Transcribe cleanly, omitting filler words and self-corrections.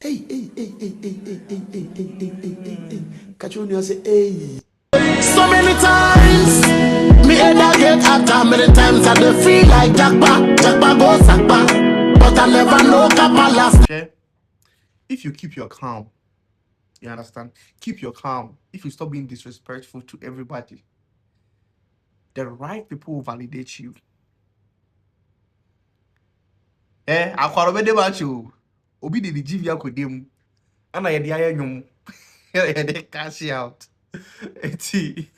Catch you say, hey. So many times, me head I get after many times I dey feel like Jackpa go Sakpa, but I never know Kappa last. Okay? If you keep your calm, you understand? Keep your calm. If you stop being disrespectful to everybody, the right people will validate you. Akwaro be match you. Obi de the GV akodem. Ana ye de ayanyum. Ye de cash out. Eti.